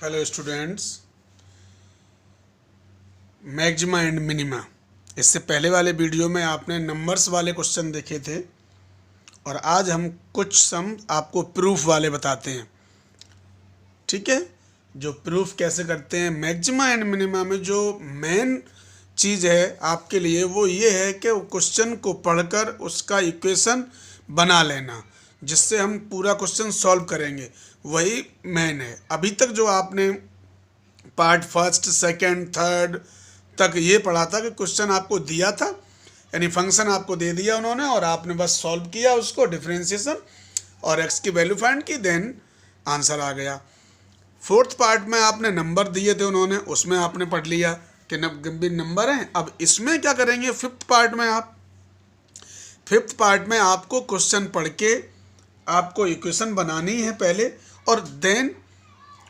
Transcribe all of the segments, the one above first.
Hello students, maxima and minima. इससे पहले वाले वीडियो में आपने नंबर्स वाले क्वेश्चन देखे थे और आज हम कुछ सम आपको प्रूफ वाले बताते हैं। ठीक है, जो प्रूफ कैसे करते हैं मैक्सिमा एंड मिनिमा में जो मेन चीज़ है आपके लिए वो ये है कि क्वेश्चन को पढ़कर उसका इक्वेशन बना लेना, जिससे हम पूरा क्वेश्चन सॉल्व करेंगे, वही मेन है। अभी तक जो आपने पार्ट फर्स्ट सेकंड थर्ड तक ये पढ़ा था कि क्वेश्चन आपको दिया था, यानी फंक्शन आपको दे दिया उन्होंने और आपने बस सॉल्व किया उसको, डिफरेंशिएशन और एक्स की वैल्यू फाइंड की, देन आंसर आ गया। फोर्थ पार्ट में आपने नंबर दिए थे उन्होंने, उसमें आपने पढ़ लिया कि भी नंबर हैं। अब इसमें क्या करेंगे, फिफ्थ पार्ट में आपको क्वेश्चन पढ़ के आपको इक्वेशन बनानी है पहले, और देन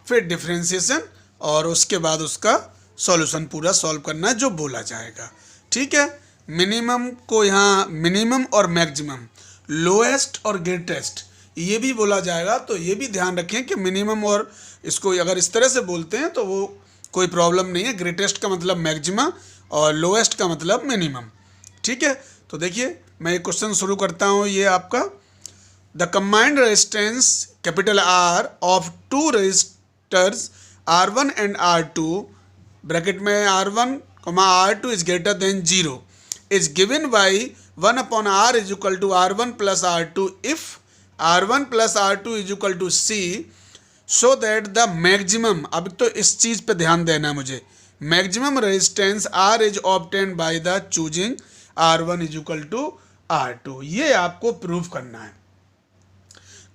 फिर डिफरेंशिएशन और उसके बाद उसका सॉल्यूशन पूरा सॉल्व करना है जो बोला जाएगा। ठीक है, मिनिमम को यहाँ मिनिमम और मैक्सिमम, लोएस्ट और ग्रेटेस्ट ये भी बोला जाएगा, तो ये भी ध्यान रखें कि मिनिमम और इसको अगर इस तरह से बोलते हैं तो वो कोई प्रॉब्लम नहीं है। ग्रेटेस्ट का मतलब मैक्सिमा और लोएस्ट का मतलब मिनिमम। ठीक है, तो देखिए मैं एक क्वेश्चन शुरू करता हूँ। ये आपका the combined resistance capital R of two resistors R1 and R2 bracket में R1, R2 is greater than 0 is given by 1/R is equal to R1 plus R2 if R1 plus R2 is equal to C, so that the maximum, अब तो इस चीज पे ध्यान देना मुझे, maximum resistance R is obtain by the choosing R1 is equal to R2। ये आपको प्रूफ करना है,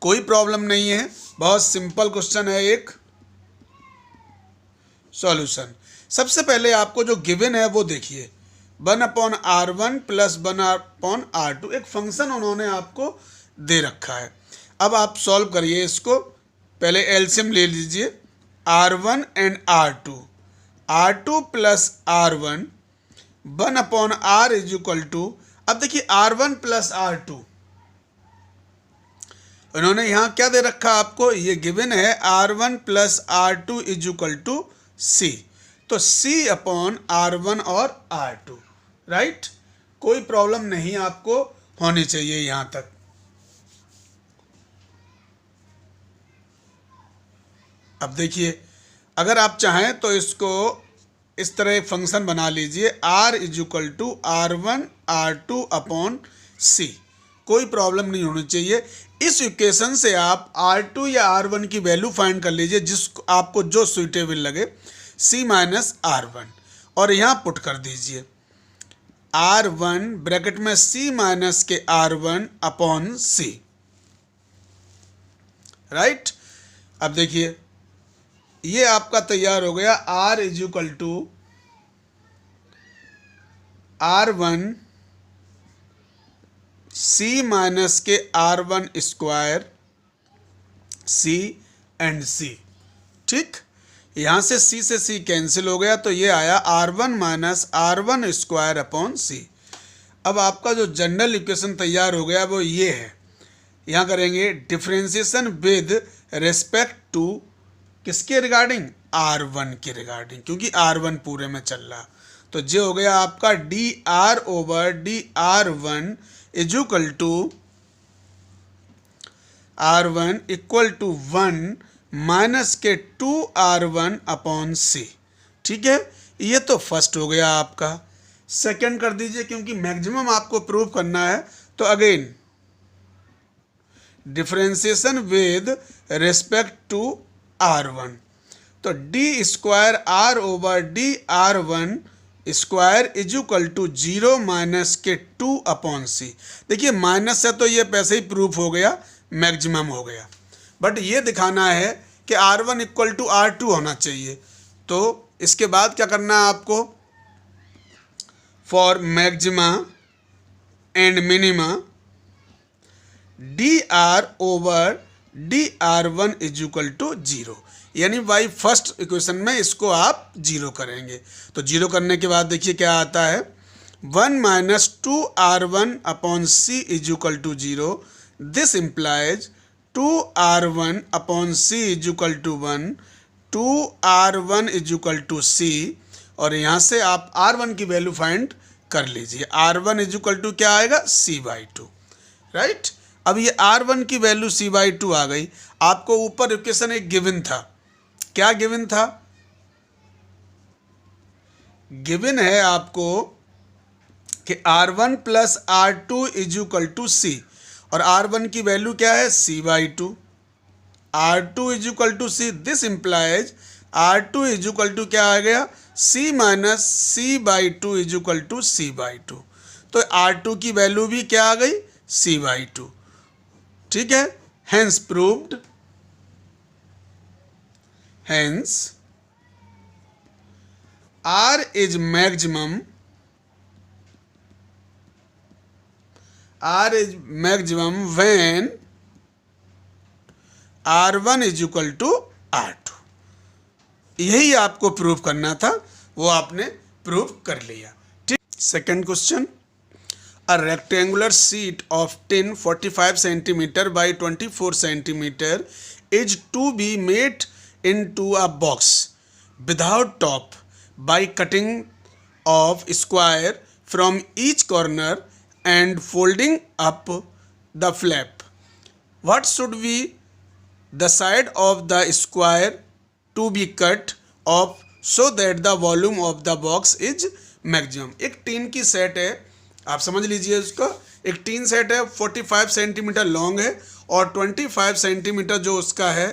कोई प्रॉब्लम नहीं है, बहुत सिंपल क्वेश्चन है। एक सॉल्यूशन, सबसे पहले आपको जो गिवन है वो देखिए, 1/R1 प्लस 1/R2, एक फंक्शन उन्होंने आपको दे रखा है। अब आप सॉल्व करिए इसको, पहले एलसीएम ले लीजिए, R1 and R2, R2 plus R1 1/R is equal to, अब देखिए R1 प्लस R2, उन्होंने यहाँ क्या दे रखा आपको, ये गिवन है R1 plus R2 is equal to C, तो C/R1 और R2, राइट। कोई प्रॉब्लम नहीं आपको होनी चाहिए यहां तक। अब देखिए, अगर आप चाहें तो इसको इस तरह एक फंक्शन बना लीजिए, R is equal to R1 R2 upon C, कोई प्रॉब्लम नहीं होनी चाहिए। इस इक्वेशन से आप R2 या R1 की वैल्यू फाइंड कर लीजिए, जिसको आपको जो सुइटेबल लगे, C माइनस R1, और यहाँ पुट कर दीजिए R1 ब्रैकेट में C माइनस के R1 अपॉन C, राइट। अब देखिए ये आपका तैयार हो गया, R is equal to R1 C minus के R1 square C and C। ठीक, यहां से C कैंसिल हो गया, तो ये आया R1 minus R1 square upon C। अब आपका जो जनरल इक्वेशन तैयार हो गया वो ये है, यहां करेंगे डिफरेंशिएशन विद रिस्पेक्ट टू किसके रिगार्डिंग, R1 के रिगार्डिंग, क्योंकि R1 पूरे में चल रहा, तो ये हो गया आपका dr over dr1 is equal to R1 equal to 1 minus के 2R1 अपॉन C। ठीक है, ये तो फर्स्ट हो गया आपका। सेकंड कर दीजिए, क्योंकि मैक्सिमम आपको प्रूव करना है, तो again differentiation with respect to R1, तो d square R over dr1 square is equal to 0 minus के 2 अपॉन C। देखिए माइनस से तो ये पैसे ही प्रूफ हो गया, मैक्सिमम हो गया, बट ये दिखाना है कि R1 इक्वल टू R2 होना चाहिए। तो इसके बाद क्या करना है आपको, for maxima and minima dr over dr1 is equal to 0, यानी बाई फर्स्ट इक्वेशन में इसको आप 0 करेंगे। तो 0 करने के बाद देखिए क्या आता है, 1 minus 2R1 upon C is equal to 0, this implies 2R1 upon C is equal to 1, 2r1 is equal to C, और यहाँ से आप r1 की वैल्यू फाइंड कर लीजिए। r1 इज इक्वल टू क्या आएगा, c/2, राइट। अब ये r1 की वैल्यू c/2 आ गई। आपको ऊपर इक्वेशन एक गिवन था, क्या गिवन था, गिवन है आपको कि r1 plus r2 is equal to C, और r1 की वैल्यू क्या है, c/2, r2 is equal to C, this implies r2 is equal to क्या आ गया, c minus c/2 is equal to c/2। तो r2 की वैल्यू भी क्या आ गई, c/2, ठीक है। Hence proved, hence r is maximum, r is maximum when r1 is equal to r2। यही आपको प्रूव करना था, वो आपने प्रूव कर लिया, ठीक। Second question, a rectangular sheet of tin 45 centimeter by 24 centimeter is to be made into a box without top by cutting off square from each corner and folding up the flap. What should be the side of the square to be cut off so that the volume of the box is maximum? एक tin की set है, आप समझ लीजिए उसका, एक tin set है, 45 centimetre long है और 25 सेंटीमीटर जो उसका है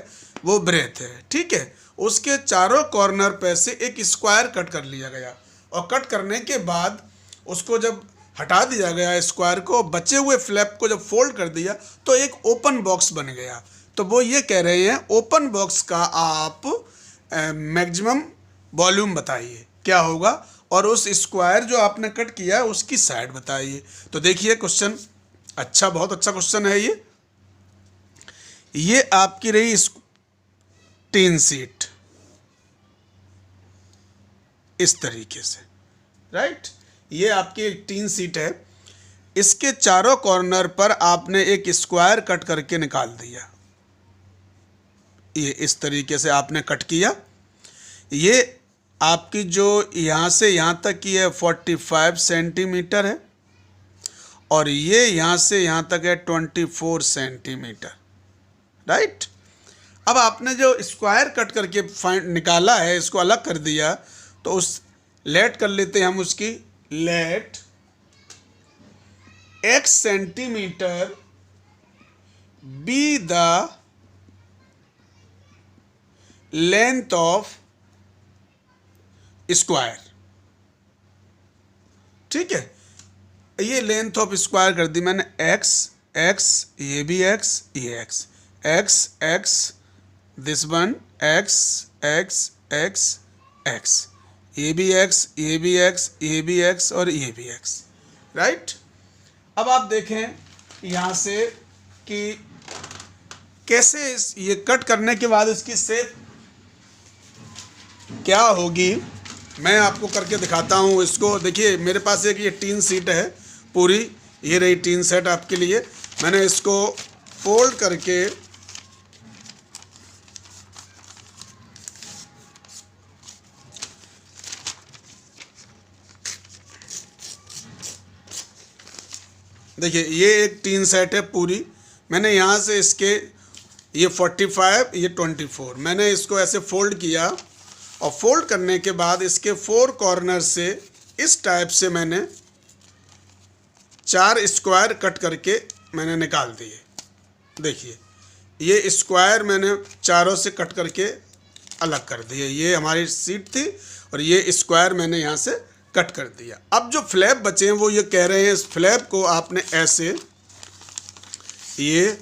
वो ब्रेथ है, ठीक है। उसके चारों कॉर्नर पे से एक स्क्वायर कट कर लिया गया, और कट करने के बाद उसको जब हटा दिया गया स्क्वायर को, बचे हुए फ्लैप को जब फोल्ड कर दिया तो एक ओपन बॉक्स बन गया। तो वो ये कह रहे हैं ओपन बॉक्स का आप मैक्सिमम वॉल्यूम बताइए क्या होगा, और उस स्क्वायर जो आपने कट किया उसकी साइड बताइए। तो देखिए क्वेश्चन अच्छा, बहुत अच्छा क्वेश्चन है ये आपकी रही टीन सीट इस तरीके से, राइट। ये आपकी एक टीन सीट है, इसके चारों कॉर्नर पर आपने एक स्क्वायर कट करके निकाल दिया, ये इस तरीके से आपने कट किया। ये आपकी जो यहाँ से यहाँ तक की है 45 सेंटीमीटर है, और ये यहाँ से यहाँ तक है 24 सेंटीमीटर, राइट। अब आपने जो स्क्वायर कट करके निकाला है, इसको अलग कर दिया, तो उस लेट कर लेते हैं हम उसकी, let x centimetre be the length of square, ठीक है। ये लेंथ ऑफ स्क्वायर कर दी मैंने, x, ये भी x, ये x, दिस वन x, ये भी x, ये भी x, ये भी x और ये भी x, राइट। अब आप देखें यहाँ से कि कैसे ये कट करने के बाद इसकी शेप क्या होगी, मैं आपको करके दिखाता हूँ इसको। देखिए मेरे पास एक ये टीन सीट है पूरी, ये रही टीन सेट आपके लिए। मैंने इसको फोल्ड करके देखिए ये एक टीन सेट है पूरी, मैंने यहाँ से इसके ये 45 ये 24 मैंने इसको ऐसे फोल्ड किया, और फोल्ड करने के बाद इसके 4 कॉर्नर से इस टाइप से मैंने 4 स्क्वायर कट करके मैंने निकाल दिए। देखिए ये स्क्वायर मैंने चारों से कट करके अलग कर दिए, ये हमारी सीट थी और ये स्क्वायर मैंने यहाँ से कट कर दिया। अब जो फ्लैप बचे हैं वो ये कह रहे हैं इस फ्लैप को आपने ऐसे ये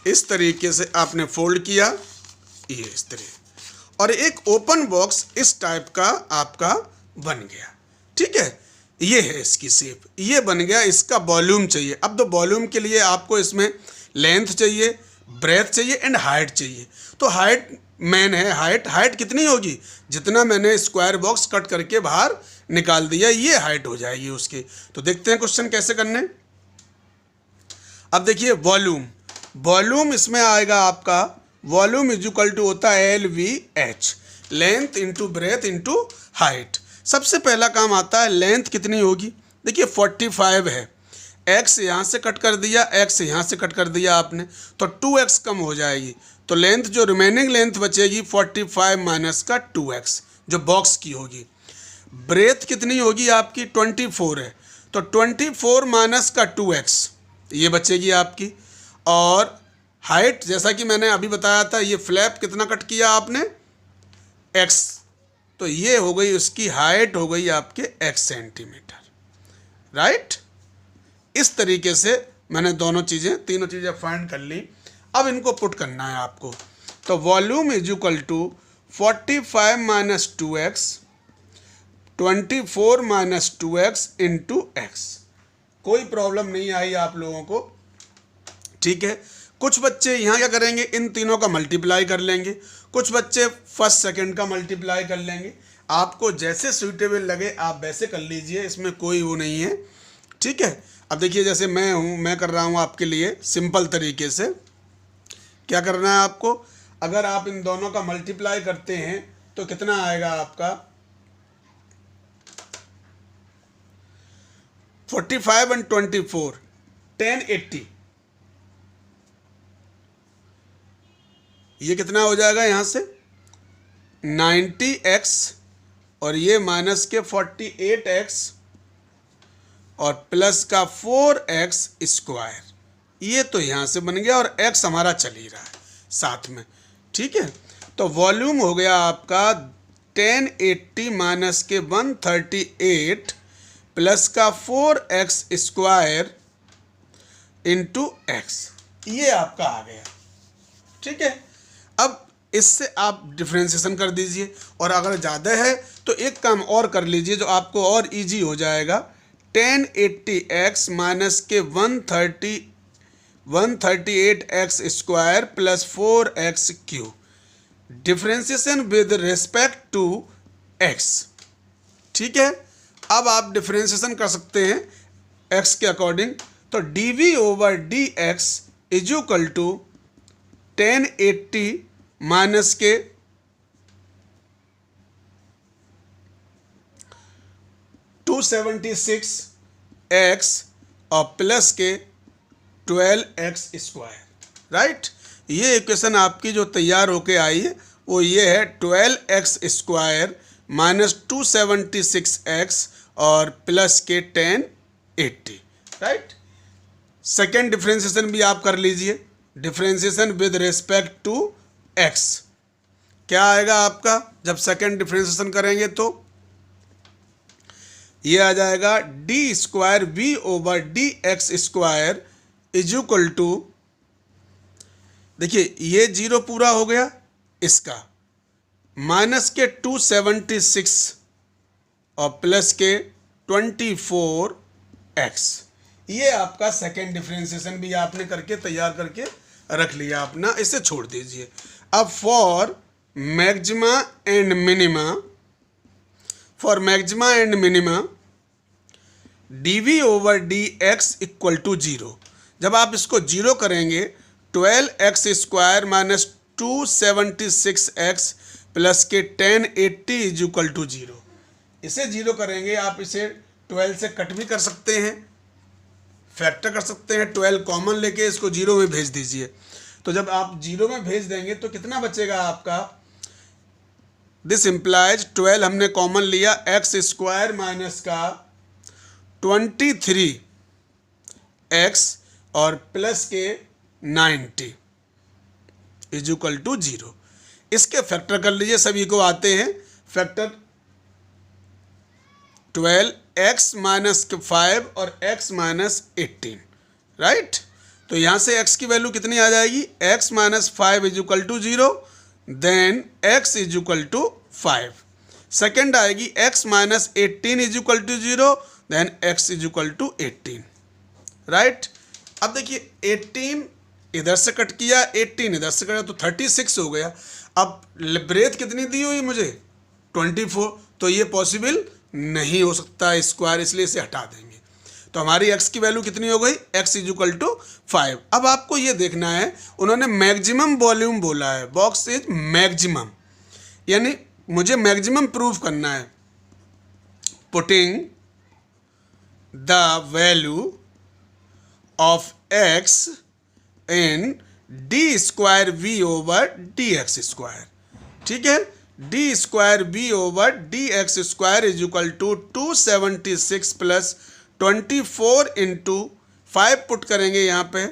इस तरीके से आपने फोल्ड किया, ये इस तरीके, और एक ओपन बॉक्स इस टाइप का आपका बन गया, ठीक है। ये है इसकी शेप, ये बन गया। इसका वॉल्यूम चाहिए। अब तो वॉल्यूम के लिए आपको इसमें लेंथ चाहिए, ब्रेथ चाहिए एंड हाइट चाहिए। तो हाइट मेन है, हाइट कितनी होगी, जितना मैंने स्क्वायर बॉक्स कट करके बाहर निकाल दिया ये हाइट हो जाएगी उसकी। तो देखते हैं क्वेश्चन कैसे करने। अब देखिए वॉल्यूम इसमें आएगा आपका, वॉल्यूम इज इक्वल टू होता है LVH। Length into breadth into height. सबसे पहला काम आता है लेंथ कितनी होगी। देखिए 45 है, x यहाँ से कट कर दिया, x यहाँ से कट कर दिया आपने, तो 2x कम हो जाएगी। तो लेंथ जो रिमेनिंग लेंथ बचेगी 45 माइनस का 2x जो बॉक्स की होगी। ब्रेथ कितनी होगी आपकी 24 है, तो 24 माइनस का 2x ये बचेगी आपकी। और हाइट जैसा कि मैंने अभी बताया था, ये फ्लैप कितना कट किया आपने x, तो ये हो गई उसकी हाइट, हो गई आपके x सेंटीमीटर, राइट। इस तरीके से मैंने तीनों चीज़ें फाइंड कर ली। अब इनको पुट करना है आपको। तो volume is equal to 45 minus 2x, 24 minus 2x into x। कोई प्रॉब्लम नहीं आई आप लोगों को, ठीक है। कुछ बच्चे यहाँ क्या करेंगे, इन तीनों का मल्टीप्लाई कर लेंगे, कुछ बच्चे फर्स्ट सेकंड का मल्टीप्लाई कर लेंगे। आपको जैसे सूटेबल लगे आप वैसे कर लीजिए, इसमें कोई वो नहीं है, ठीक है। अब देखिए जैसे मैं कर रहा हूँ आपके लिए सिंपल तरीके से। क्या करना है आपको, अगर आप इन दोनों का मल्टीप्लाई करते हैं तो कितना आएगा आपका 45 and 24 1080। ये कितना हो जाएगा यहाँ से 90x और ये माइनस के 48x और प्लस का 4x स्क्वायर। ये तो यहाँ से बन गया और x हमारा चल ही रहा है साथ में, ठीक है। तो वॉल्यूम हो गया आपका 1080 माइनस के 138 प्लस का 4x स्क्वायर इंटू x, ये आपका आ गया, ठीक है। अब इससे आप डिफ्रेंशिएशन कर दीजिए, और अगर ज़्यादा है तो एक काम और कर लीजिए जो आपको और इजी हो जाएगा। 1080x माइनस के 138x square plus 4x cube, differentiation with respect to x, ठीक है। अब आप डिफ्रेंशिएशन कर सकते हैं x के अकॉर्डिंग। तो dv over dx is equal to 1080 minus के 276x और प्लस के 12x स्क्वायर, राइट। ये इक्वेशन आपकी जो तैयार होके आई है वो ये है 12x स्क्वायर माइनस 276x और प्लस के 1080, राइट। सेकेंड डिफ्रेंशिएशन भी आप कर लीजिए, differentiation with respect to x। क्या आएगा आपका जब सेकेंड डिफ्रेंशिएशन करेंगे, तो ये आ जाएगा d square v over D x square is equal to, देखिए ये जीरो पूरा हो गया इसका, माइनस के 276 और प्लस के 24x। ये आपका सेकेंड डिफ्रेंशिएशन भी आपने करके तैयार करके रख लिया अपना, इसे छोड़ दीजिए। अब for maxima and minima dv over dx equal to 0। जब आप इसको 0 करेंगे 12x square minus 276x plus के 1080 इज इक्वल टू 0। इसे 0 करेंगे, आप इसे 12 से कट भी कर सकते हैं, फैक्टर कर सकते हैं, 12 कॉमन लेके इसको 0 में भेज दीजिए। तो जब आप 0 में भेज देंगे तो कितना बचेगा आपका, दिस इम्प्लाइज 12 हमने कॉमन लिया, x स्क्वायर माइनस का 23x और प्लस के 90 इज इक्वल टू 0। इसके फैक्टर कर लीजिए, सभी को आते हैं फैक्टर। 12x माइनस 5 और x माइनस 18, राइट। तो यहाँ से x की वैल्यू कितनी आ जाएगी, x minus 5 is equal to 0, then x is equal to 5। Second आएगी x minus 18 is equal to 0, then x is equal to 18, right. अब देखिए 18 इधर से कट किया, 18 इधर से कटा, तो 36 हो गया। अब ब्रेथ कितनी दी हुई मुझे 24, तो ये पॉसिबल नहीं हो सकता स्क्वायर, इसलिए इसे हटा देंगे। तो हमारी x की वैल्यू कितनी हो गई, x इज इक्वल टू 5। अब आपको ये देखना है, उन्होंने मैक्सिमम वॉल्यूम बोला है, बॉक्स इज मैक्सिमम, यानी मुझे मैक्सिमम प्रूफ करना है। Putting the value of x in d square v over D x square. ठीक है, d square v over D x square is equal to 276 plus 24 into 5 put करेंगे यहाँ पे।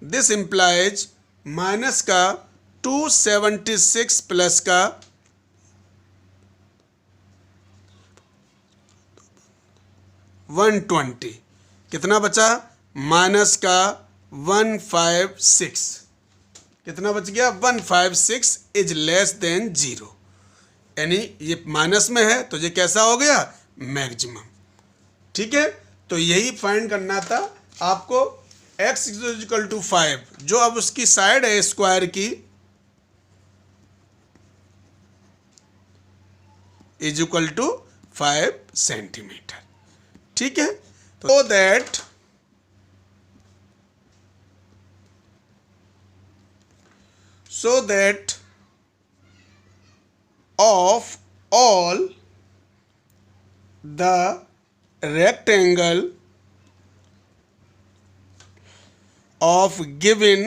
This implies minus का 276 plus का 120, कितना बचा? माइनस का 156, कितना बच गया? 156 इज लेस देन 0, यानी ये माइनस में है तो ये कैसा हो गया? मैक्सिमम। ठीक है, तो यही फाइंड करना था आपको। x इक्वल टू 5, जो अब उसकी साइड है स्क्वायर की, इज इक्वल टू 5 सेंटीमीटर। ठीक है, तो that of all the rectangle of given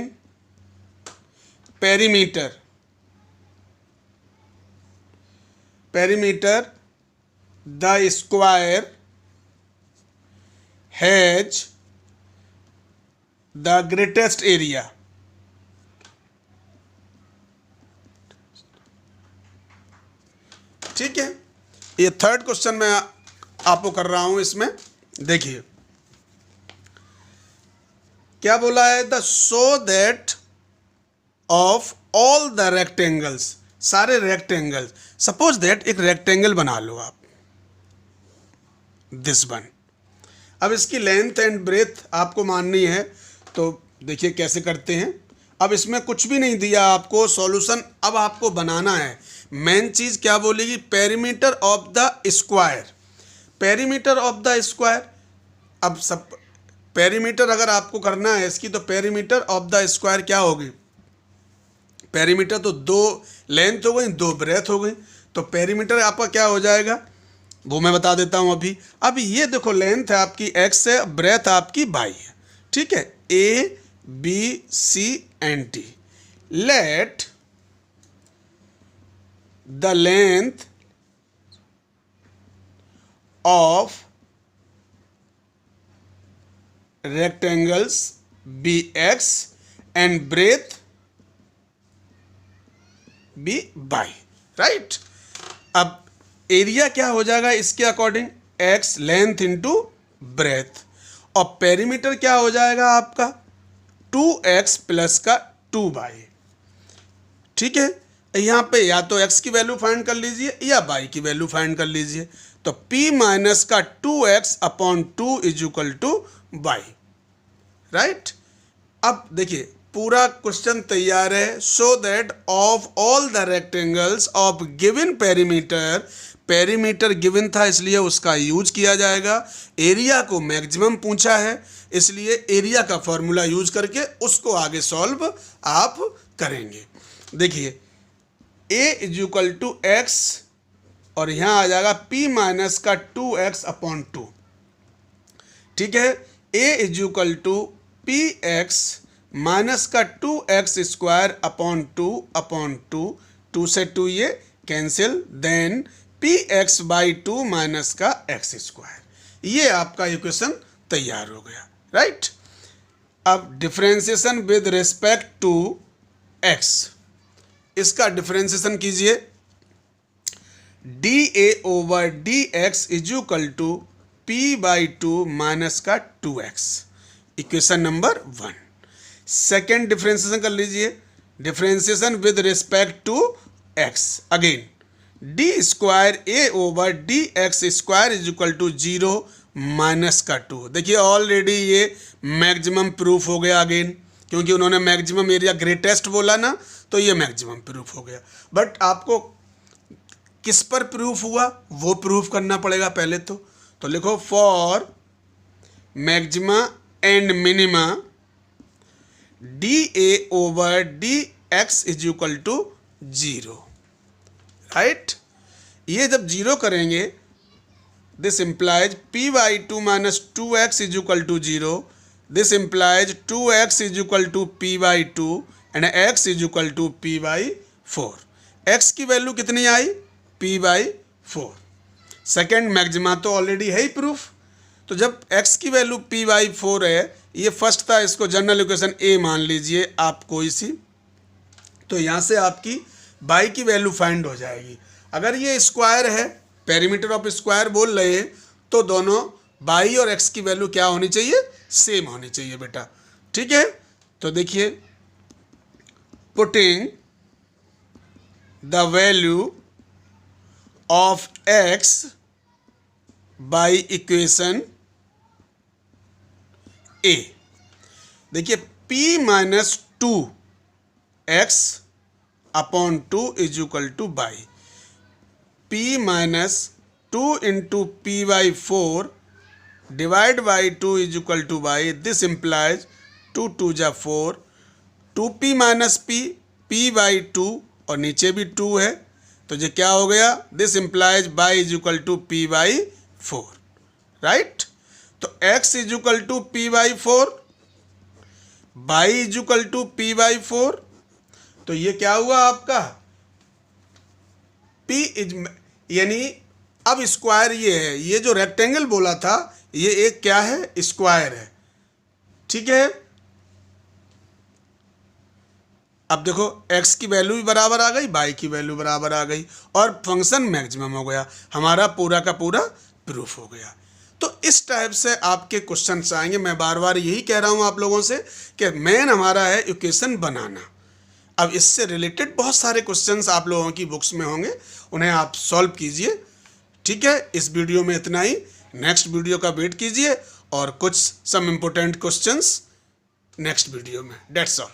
perimeter the square has the greatest area। ठीक है, ये थर्ड क्वेश्चन मैं आपको कर रहा हूं। इसमें देखिए क्या बोला है? The so that of all the rectangles, सारे रेक्टेंगल, सपोज दैट एक रेक्टेंगल बना लो आप, दिस वन। अब इसकी लेंथ एंड ब्रेथ आपको माननी है, तो देखिए कैसे करते हैं। अब इसमें कुछ भी नहीं दिया आपको, सॉल्यूशन अब आपको बनाना है। मेन चीज़ क्या बोलेगी? Perimeter of the square, perimeter of the square. अब सब पेरीमीटर अगर आपको करना है इसकी, तो पेरीमीटर ऑफ द स्क्वायर क्या होगी? पेरीमीटर तो 2 लेंथ हो गई, 2 ब्रेथ हो गई, तो पेरीमीटर आपका क्या हो जाएगा वो मैं बता देता हूँ अभी। अब ये देखो लेंथ है आपकी x है, ब्रेथ आपकी y है। ठीक है, A B C and D। Let the length of rectangles be x and breadth be y, right. अब एरिया क्या हो जाएगा इसके according? x length into breadth, और पेरीमीटर क्या हो जाएगा आपका? 2x प्लस का 2y। ठीक है, यहाँ पे या तो x की वैल्यू फाइंड कर लीजिए या y की वैल्यू फाइंड कर लीजिए। तो p माइनस का 2x upon 2 is equal to y, right. अब देखिए पूरा क्वेश्चन तैयार है। So that of all the rectangles of given perimeter, perimeter given था इसलिए उसका यूज किया जाएगा। एरिया को मैक्सिमम पूछा है इसलिए एरिया का फॉर्मूला यूज करके उसको आगे सॉल्व आप करेंगे। देखिए a is equal to x और यहाँ आ जाएगा p माइनस का 2x अपॉन 2। ठीक है, a is equal to p x minus का 2x स्क्वायर अपॉन 2 2 से 2 ये cancel, then p x by 2 minus का x स्क्वायर। ये आपका इक्वेशन तैयार हो गया, राइट। अब differentiation with respect to x, इसका डिफरेंशिएशन कीजिए। D A over D x is equal to P by 2 minus का 2x, equation number 1। Second differentiation कर लीजिए, differentiation with respect to x। Again d square a over D x square is equal to 0 minus का 2। देखिए already ये maximum proof हो गया again, क्योंकि उन्होंने मैक्सिमम एरिया ग्रेटेस्ट बोला ना, तो ये मैक्सिमम प्रूफ हो गया। बट आपको किस पर प्रूफ हुआ वो प्रूफ करना पड़ेगा पहले तो लिखो for maxima and minima D A over D x is equal to 0, right. ये जब जीरो करेंगे, this implies P by two minus two X is equal to zero, this implies two X is equal to P by two and X is equal to P by four. एक्स की value कितनी आई? P by four. Second maxima तो already है ही proof. तो जब x की वैल्यू p बाई फोर है, ये फर्स्ट था, इसको जनरल इक्वेशन a मान लीजिए आप कोई सी, तो यहाँ से आपकी y की वैल्यू फाइंड हो जाएगी। अगर ये स्क्वायर है, पेरीमीटर ऑफ स्क्वायर बोल रहे हैं, तो दोनों y और x की वैल्यू क्या होनी चाहिए? सेम होनी चाहिए बेटा। ठीक है, तो देखिए, putting the value of x by equation A, देखिए p minus two X upon two is equal to by, p minus two into P by four divide by two is equal to by, this implies two two जा four, two P minus P, P by two और नीचे भी to है, तो ये क्या हो गया? This implies y is equal to P by four, right. तो x is equal to P by four, y is equal to P by four, तो ये क्या हुआ आपका? p इज, यानी अब स्क्वायर ये है, ये जो रेक्टेंगल बोला था ये एक क्या है? स्क्वायर है। ठीक है, अब देखो x की वैल्यू भी बराबर आ गई, y की वैल्यू बराबर आ गई और फंक्शन मैक्सिमम हो गया, हमारा पूरा का पूरा प्रूफ हो गया। तो इस टाइप से आपके क्वेश्चंस आएंगे। मैं बार बार यही कह रहा हूं आप लोगों से कि मेन हमारा है इक्वेशन बनाना। अब इससे रिलेटेड बहुत सारे क्वेश्चंस आप लोगों की बुक्स में होंगे, उन्हें आप सॉल्व कीजिए। ठीक है, इस वीडियो में इतना ही। नेक्स्ट वीडियो का वेट कीजिए और कुछ some important questions next video में। That's all.